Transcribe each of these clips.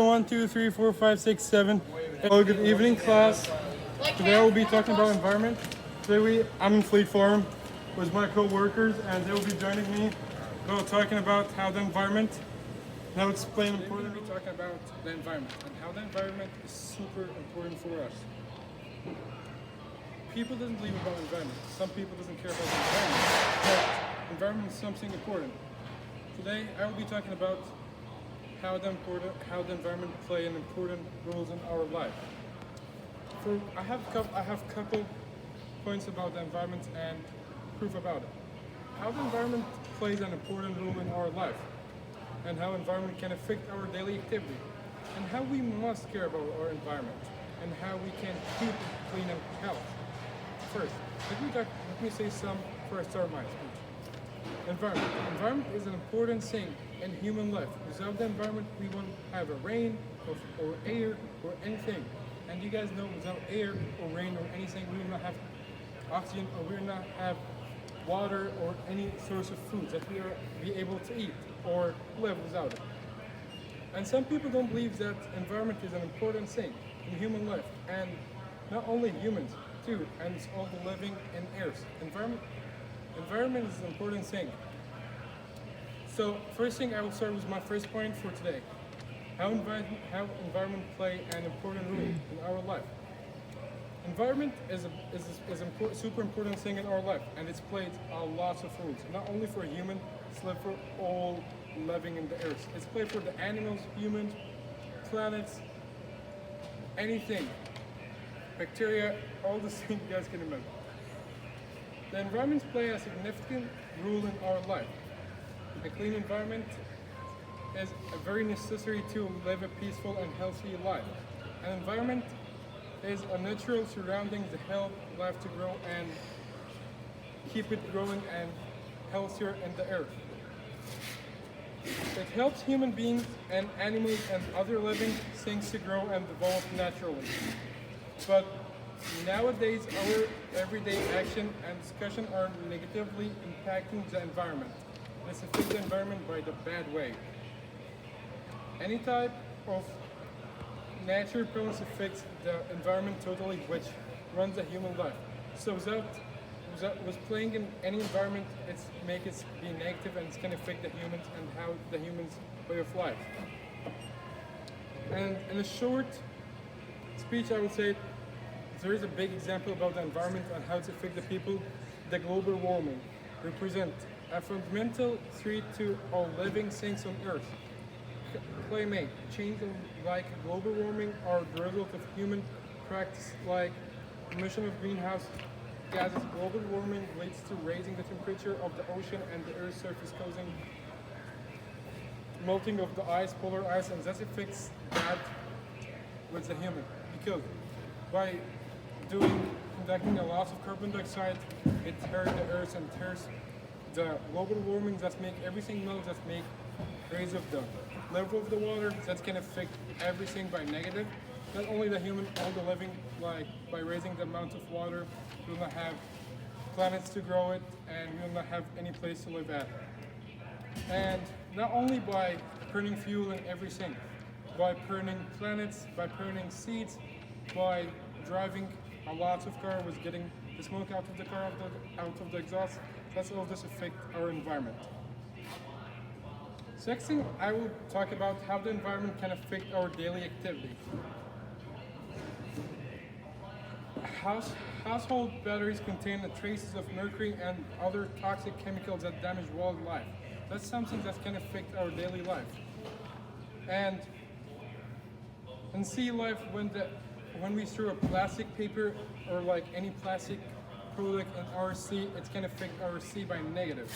One, two, three, four, five, six, seven. Hello, good evening, class. Today I will be talking about environment. I'm in Fleet Farm with my co-workers, and they will be joining me. We'll talking about how the environment. And I'll explain important. We'll be talking about the environment and how the environment is super important for us. People doesn't believe about environment. Some people doesn't care about the environment, but environment is something important. Today I will be talking about how the environment play an important roles in our life. I have couple points about the environment and proof about it. How the environment plays an important role in our life, and how environment can affect our daily activity, and how we must care about our environment, and how we can keep it clean and healthy. First, let me say some before I start my speech. Environment. Environment is an important thing in human life. Without the environment, we won't have a rain or air or anything. And you guys know, without air or rain or anything, we will not have oxygen, or we will not have water or any source of food that we are be able to eat or live without it. And some people don't believe that environment is an important thing in human life, and not only humans too, and it's all the living in earth. Environment is an important thing. So first thing, I will start with my first point for today. How environment play an important role in our life. Environment is a super important thing in our life, and it's played a lot of roles. Not only for humans, it's played for all living in the earth. It's played for the animals, humans, planets, anything, bacteria, all the things you guys can imagine. The environments play a significant role in our life. A clean environment is very necessary to live a peaceful and healthy life. An environment is a natural surrounding that help life to grow and keep it growing and healthier in the earth. It helps human beings and animals and other living things to grow and develop naturally. But nowadays, our everyday action and discussion are negatively impacting the environment. This affects the environment by the bad way. Any type of nature problems affects the environment totally, which runs a human life. So with playing in any environment, it's make it be negative, and it's going to affect the humans and how the humans' way of life. And in a short speech, I would say there is a big example about the environment and how it affects the people. The global warming represents a fundamental threat to all living things on Earth. Climate change like global warming are the result of human practice like emission of greenhouse gases. Global warming leads to raising the temperature of the ocean and the Earth's surface, causing melting of the ice, polar ice, and that affects that with the human. Because by conducting a loss of carbon dioxide, it hurts the earth and hurts the global warming that make everything melt, that make raise of the level of the water, that can affect everything by negative. Not only the human, all the living, like by raising the amount of water, we will not have planets to grow it, and we will not have any place to live at. And not only by burning fuel and everything, by burning planets, by burning seeds, by driving a lot of car was getting the smoke out of the car, out of the exhaust. That's all this affect our environment. Next thing, I will talk about how the environment can affect our daily activity. Household batteries contain the traces of mercury and other toxic chemicals that damage wildlife. That's something that can affect our daily life. And in sea life, when we throw a plastic paper or like any plastic product in our sea, it can affect our sea by negative.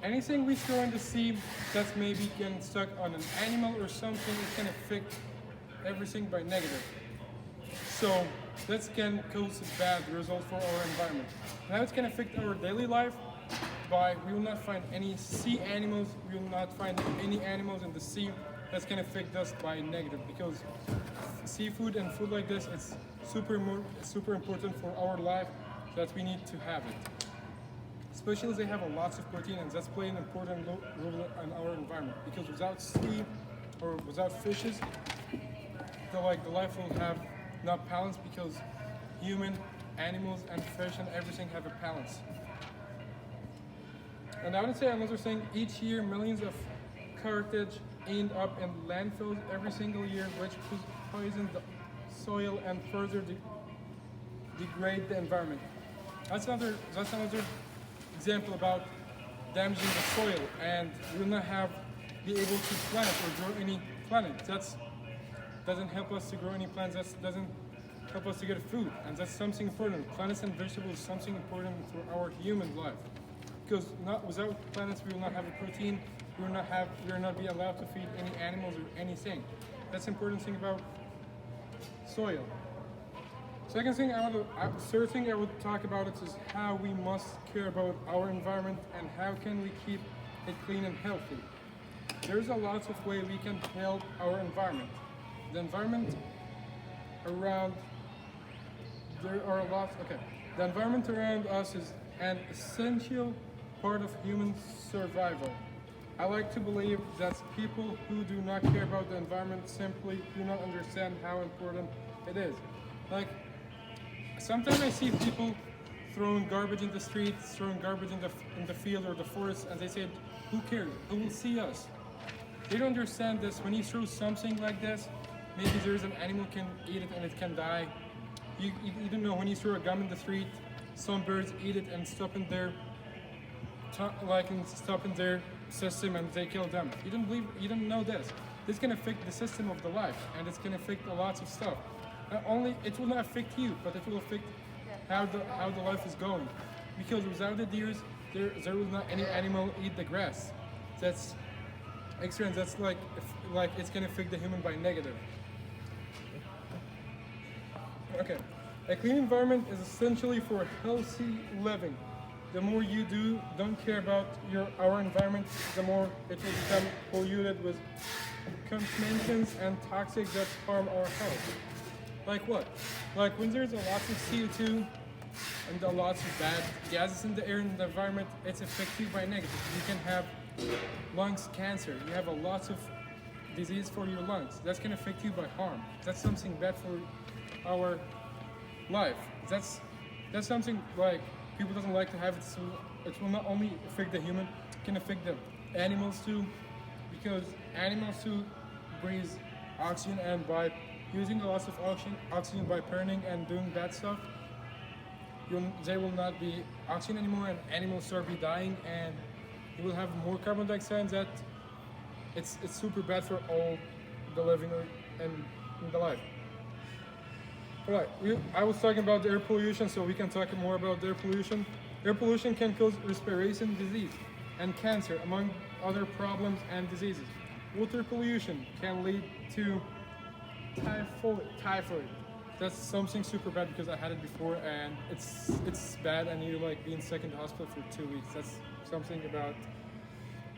Anything we throw in the sea that maybe can stuck on an animal or something, it can affect everything by negative. So that can cause a bad result for our environment. Now it can affect our daily life by we will not find any sea animals, we will not find any animals in the sea. That's can affect us by negative, because seafood and food like this, it's super important for our life, that we need to have it. Especially they have a lots of protein, and that's playing an important role in our environment, because without sea or without fishes, the life will have not balance because human, animals, and fish and everything have a balance. And I would say another thing, each year millions of cartridge end up in landfills every single year, which poison the soil and further degrade the environment. That's another example about damaging the soil, and we will not be able to plant or grow any plant. That doesn't help us to grow any plants. That doesn't help us to get food, and that's something important. Plants and vegetables is something important for our human life, because without plants we will not have a protein. We will not be allowed to feed any animals or anything. That's the important thing about soil. Third thing I would talk about is how we must care about our environment and how can we keep it clean and healthy. There's a lot of ways we can help our environment. The environment around The environment around us is an essential part of human survival. I like to believe that people who do not care about the environment simply do not understand how important it is. Like, sometimes I see people throwing garbage in the streets, throwing garbage in the field or the forest, and they say, "Who cares? Who will see us?" They don't understand this. When you throw something like this, maybe there's an animal can eat it and it can die. You don't know, when you throw a gum in the street, some birds eat it and stop in their system and they kill them. You don't know this. This can affect the system of the life, and it's can affect a lot of stuff. Not only it will not affect you, but it will affect how the life is going. Because without the deers, there will not any animal eat the grass. That's extra, and that's like it's gonna affect the human by negative. Okay, a clean environment is essentially for healthy living. The more you don't care about our environment, the more it will become polluted with contaminants and toxics that harm our health. Like what? Like when there's a lot of CO2 and a lot of bad gases in the air and the environment, it's affects you by negative. You can have lungs cancer. You have a lot of disease for your lungs. That's can affect you by harm. That's something bad for our life. That's something like people doesn't like to have it. So it will not only affect the human, it can affect the animals too, because animals too breathe oxygen, and by using a lot of oxygen by burning and doing bad stuff, they will not be oxygen anymore, and animals start be dying, and you will have more carbon dioxide. That it's super bad for all the living and in the life. Alright, I was talking about the air pollution, so we can talk more about the air pollution. Air pollution can cause respiratory disease and cancer, among other problems and diseases. Water pollution can lead to typhoid. That's something super bad because I had it before, and it's bad, and you're like being sick in the hospital for 2 weeks. That's something about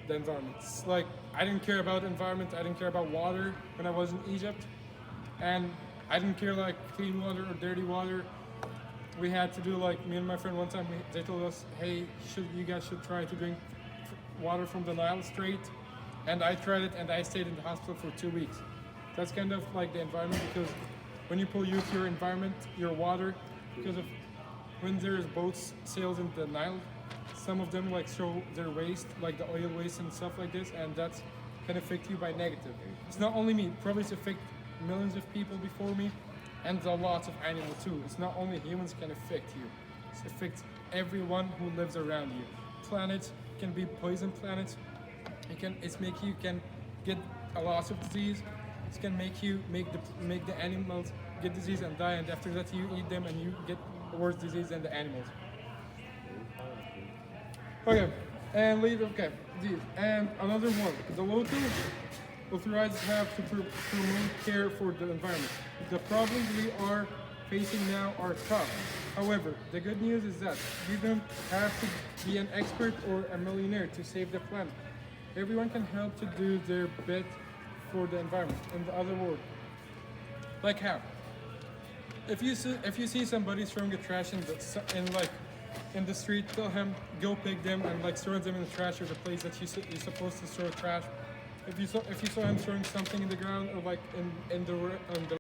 the environment. It's like I didn't care about the environment. I didn't care about water when I was in Egypt, and I didn't care like clean water or dirty water. We had to do like me and my friend one time. They told us, "Hey, you guys should try to drink water from the Nile straight," and I tried it, and I stayed in the hospital for 2 weeks. That's kind of like the environment, because when you pollute your environment, your water, because of when there's boats sails in the Nile, some of them like throw their waste, like the oil waste and stuff like this, and that can affect you by negative. It's not only me, probably it's affect millions of people before me, and a lot of animals too. It's not only humans can affect you, it affects everyone who lives around you. Planets can be poison planets. You can get a lot of disease. It can make the animals get disease and die, and after that you eat them and you get worse disease than the animals. Disease. And another one, the local authorities have to promote care for the environment. The problems we are facing now are tough. However, the good news is that you don't have to be an expert or a millionaire to save the planet. Everyone can help to do their bit for the environment. In the other word, like how? If you see somebody throwing a trash in the street, tell him go pick them and like throw them in the trash or the place that you're supposed to throw trash, If you saw him throwing something in the ground or like in the